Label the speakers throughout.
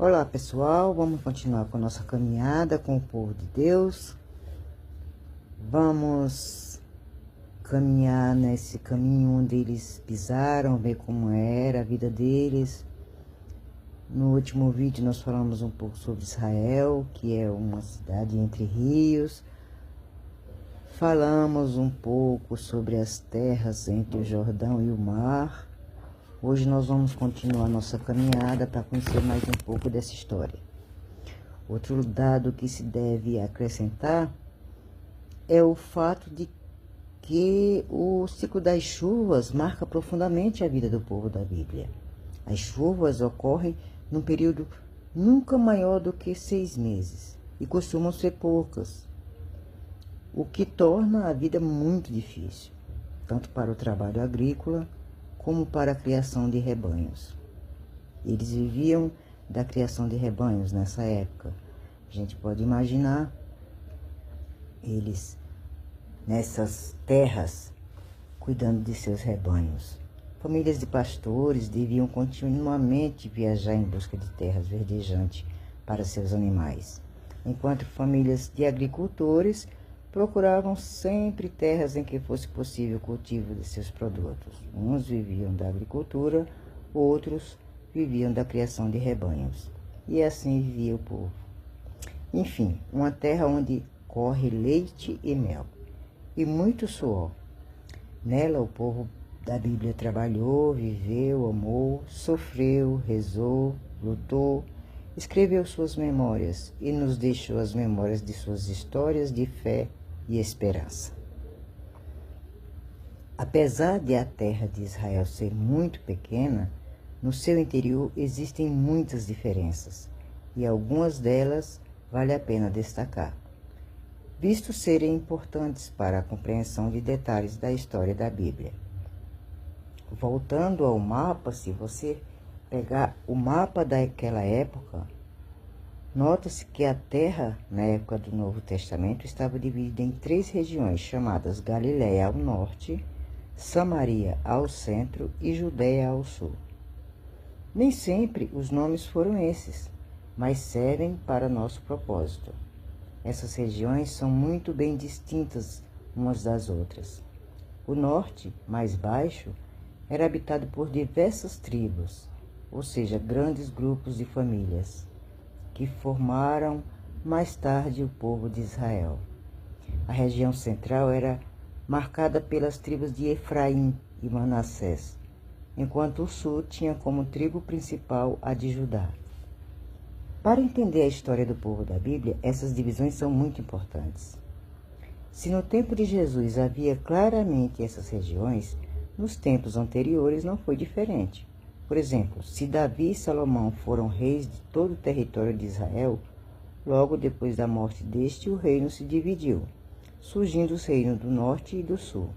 Speaker 1: Olá pessoal, vamos continuar com a nossa caminhada com o povo de Deus. Vamos caminhar nesse caminho onde eles pisaram, ver como era a vida deles. No último vídeo nós falamos um pouco sobre Israel, que é uma cidade entre rios. Falamos um pouco sobre as terras entre o Jordão e o mar. Hoje nós vamos continuar nossa caminhada para conhecer mais um pouco dessa história. Outro dado que se deve acrescentar é o fato de que o ciclo das chuvas marca profundamente a vida do povo da Bíblia. As chuvas ocorrem num período nunca maior do que 6 meses e costumam ser poucas, o que torna a vida muito difícil, tanto para o trabalho agrícola como para a criação de rebanhos. Eles viviam da criação de rebanhos nessa época. A gente pode imaginar eles nessas terras cuidando de seus rebanhos. Famílias de pastores deviam continuamente viajar em busca de terras verdejantes para seus animais, enquanto famílias de agricultores procuravam sempre terras em que fosse possível o cultivo de seus produtos. Uns viviam da agricultura, outros viviam da criação de rebanhos. E assim vivia o povo. Enfim, uma terra onde corre leite e mel, e muito suor. Nela o povo da Bíblia trabalhou, viveu, amou, sofreu, rezou, lutou, escreveu suas memórias e nos deixou as memórias de suas histórias de fé e esperança. Apesar de a terra de Israel ser muito pequena, no seu interior existem muitas diferenças, e algumas delas vale a pena destacar, visto serem importantes para a compreensão de detalhes da história da Bíblia. Voltando ao mapa, se você pegar o mapa daquela época, nota-se que a terra, na época do Novo Testamento, estava dividida em 3 regiões, chamadas Galiléia ao norte, Samaria ao centro e Judéia ao sul. Nem sempre os nomes foram esses, mas servem para nosso propósito. Essas regiões são muito bem distintas umas das outras. O norte, mais baixo, era habitado por diversas tribos, ou seja, grandes grupos de famílias, que formaram mais tarde o povo de Israel. A região central era marcada pelas tribos de Efraim e Manassés, enquanto o sul tinha como tribo principal a de Judá. Para entender a história do povo da Bíblia, essas divisões são muito importantes. Se no tempo de Jesus havia claramente essas regiões, nos tempos anteriores não foi diferente. Por exemplo, se Davi e Salomão foram reis de todo o território de Israel, logo depois da morte deste, o reino se dividiu, surgindo os reinos do norte e do sul,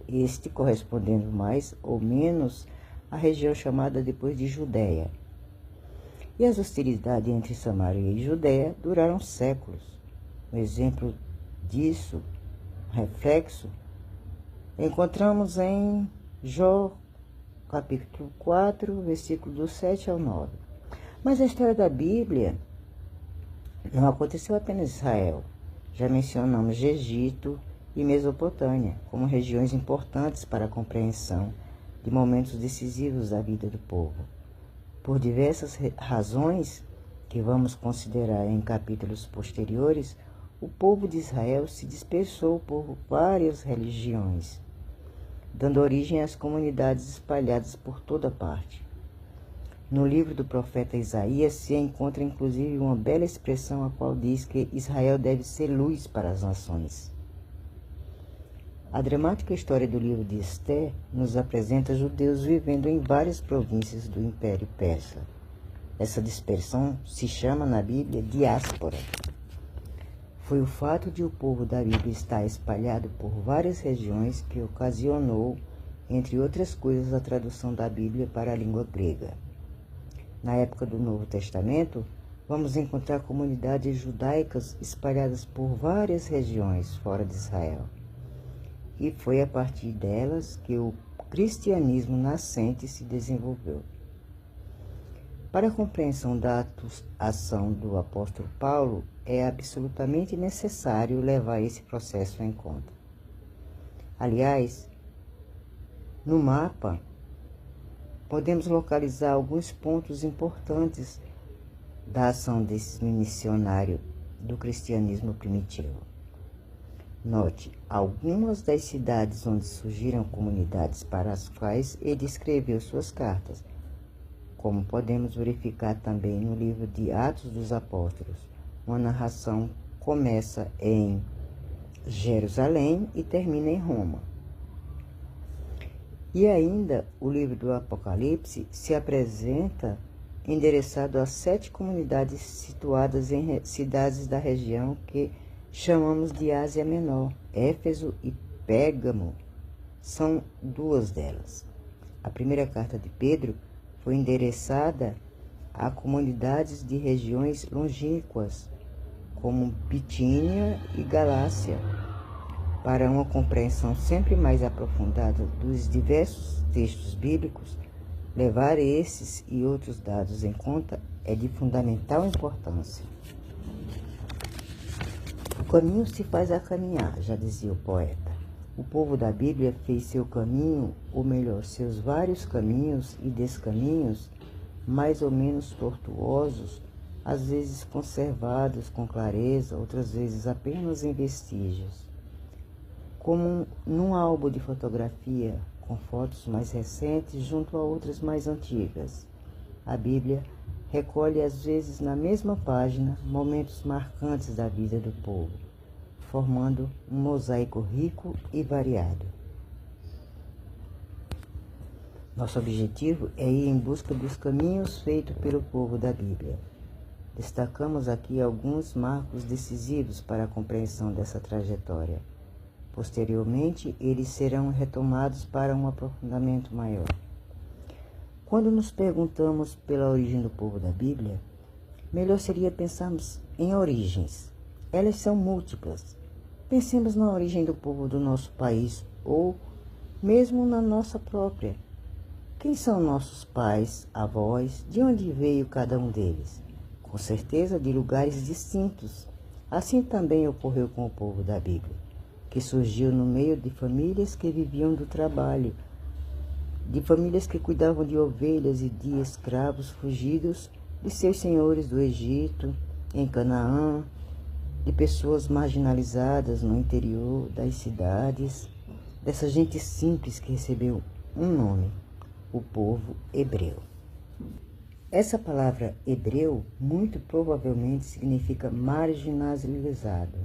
Speaker 1: este correspondendo mais ou menos à região chamada depois de Judéia. E as hostilidades entre Samaria e Judéia duraram séculos. Um exemplo disso, reflexo, encontramos em Jó, capítulo 4, versículo do 7 ao 9. Mas a história da Bíblia não aconteceu apenas em Israel. Já mencionamos Egito e Mesopotâmia como regiões importantes para a compreensão de momentos decisivos da vida do povo. Por diversas razões que vamos considerar em capítulos posteriores, o povo de Israel se dispersou por várias religiões, dando origem às comunidades espalhadas por toda parte. No livro do profeta Isaías se encontra inclusive uma bela expressão a qual diz que Israel deve ser luz para as nações. A dramática história do livro de Esther nos apresenta judeus vivendo em várias províncias do Império Persa. Essa dispersão se chama na Bíblia diáspora. Foi o fato de o povo da Bíblia estar espalhado por várias regiões que ocasionou, entre outras coisas, a tradução da Bíblia para a língua grega. Na época do Novo Testamento, vamos encontrar comunidades judaicas espalhadas por várias regiões fora de Israel. E foi a partir delas que o cristianismo nascente se desenvolveu. Para a compreensão da ação do apóstolo Paulo, é absolutamente necessário levar esse processo em conta. Aliás, no mapa, podemos localizar alguns pontos importantes da ação desse missionário do cristianismo primitivo. Note algumas das cidades onde surgiram comunidades para as quais ele escreveu suas cartas, como podemos verificar também no livro de Atos dos Apóstolos. Uma narração começa em Jerusalém e termina em Roma. E ainda o livro do Apocalipse se apresenta endereçado a 7 comunidades situadas em cidades da região que chamamos de Ásia Menor. Éfeso e Pérgamo são 2 delas. A primeira carta de Pedro foi endereçada a comunidades de regiões longínquas, como Bitínia e Galácia. Para uma compreensão sempre mais aprofundada dos diversos textos bíblicos, levar esses e outros dados em conta é de fundamental importância. O caminho se faz a caminhar, já dizia o poeta. O povo da Bíblia fez seu caminho, ou melhor, seus vários caminhos e descaminhos, mais ou menos tortuosos, às vezes conservados com clareza, outras vezes apenas em vestígios. Como num álbum de fotografia, com fotos mais recentes junto a outras mais antigas. A Bíblia recolhe, às vezes na mesma página, momentos marcantes da vida do povo, formando um mosaico rico e variado. Nosso objetivo é ir em busca dos caminhos feitos pelo povo da Bíblia. Destacamos aqui alguns marcos decisivos para a compreensão dessa trajetória. Posteriormente, eles serão retomados para um aprofundamento maior. Quando nos perguntamos pela origem do povo da Bíblia, melhor seria pensarmos em origens. Elas são múltiplas. Pensemos na origem do povo do nosso país ou mesmo na nossa própria. Quem são nossos pais, avós? De onde veio cada um deles? Com certeza de lugares distintos. Assim também ocorreu com o povo da Bíblia, que surgiu no meio de famílias que viviam do trabalho, de famílias que cuidavam de ovelhas e de escravos fugidos de seus senhores do Egito, em Canaã, de pessoas marginalizadas no interior das cidades, dessa gente simples que recebeu um nome, o povo hebreu. Essa palavra hebreu muito provavelmente significa marginalizado,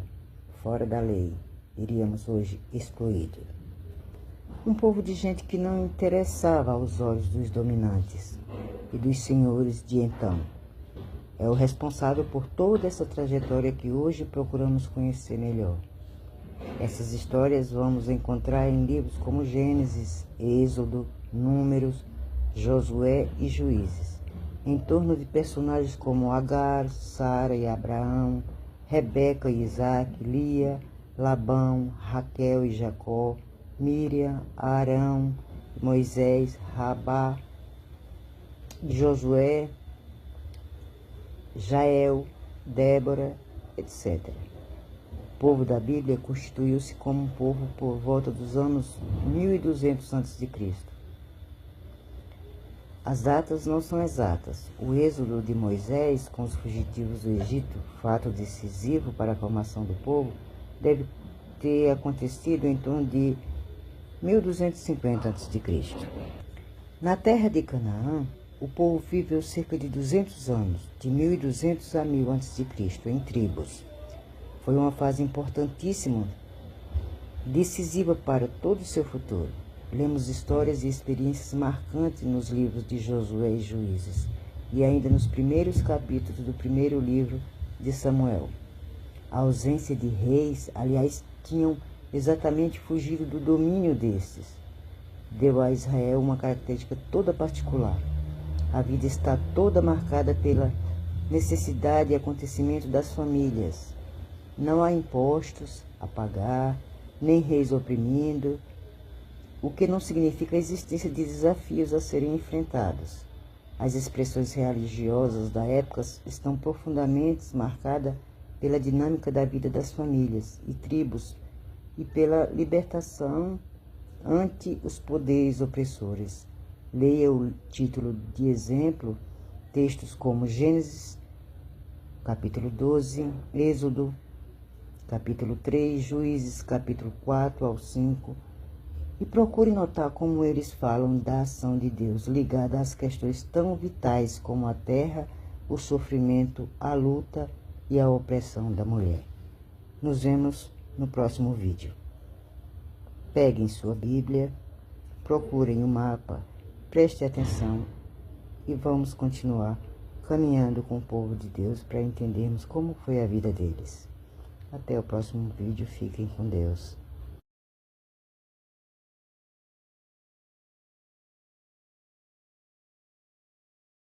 Speaker 1: fora da lei, diríamos hoje excluído. Um povo de gente que não interessava aos olhos dos dominantes e dos senhores de então. É o responsável por toda essa trajetória que hoje procuramos conhecer melhor. Essas histórias vamos encontrar em livros como Gênesis, Êxodo, Números, Josué e Juízes, em torno de personagens como Agar, Sara e Abraão, Rebeca e Isaac, Lia, Labão, Raquel e Jacó, Míriam, Arão, Moisés, Rabá, Josué, Jael, Débora, etc. O povo da Bíblia constituiu-se como um povo por volta dos anos 1200 a.C. As datas não são exatas. O êxodo de Moisés com os fugitivos do Egito, fato decisivo para a formação do povo, deve ter acontecido em torno de 1250 a.C. Na terra de Canaã, o povo viveu cerca de 200 anos, de 1200 a 1000 a.C., em tribos. Foi uma fase importantíssima, decisiva para todo o seu futuro. Lemos histórias e experiências marcantes nos livros de Josué e Juízes, e ainda nos primeiros capítulos do primeiro livro de Samuel. A ausência de reis, aliás, tinham exatamente fugido do domínio destes. Deu a Israel uma característica toda particular. A vida está toda marcada pela necessidade e acontecimento das famílias. Não há impostos a pagar, nem reis oprimindo, o que não significa a existência de desafios a serem enfrentados. As expressões religiosas da época estão profundamente marcadas pela dinâmica da vida das famílias e tribos e pela libertação ante os poderes opressores. Leia o título de exemplo, textos como Gênesis, capítulo 12, Êxodo, capítulo 3, Juízes, capítulo 4 ao 5, e procure notar como eles falam da ação de Deus ligada às questões tão vitais como a terra, o sofrimento, a luta e a opressão da mulher. Nos vemos no próximo vídeo. Peguem sua Bíblia, procurem o mapa, prestem atenção e vamos continuar caminhando com o povo de Deus para entendermos como foi a vida deles. Até o próximo vídeo, fiquem com Deus.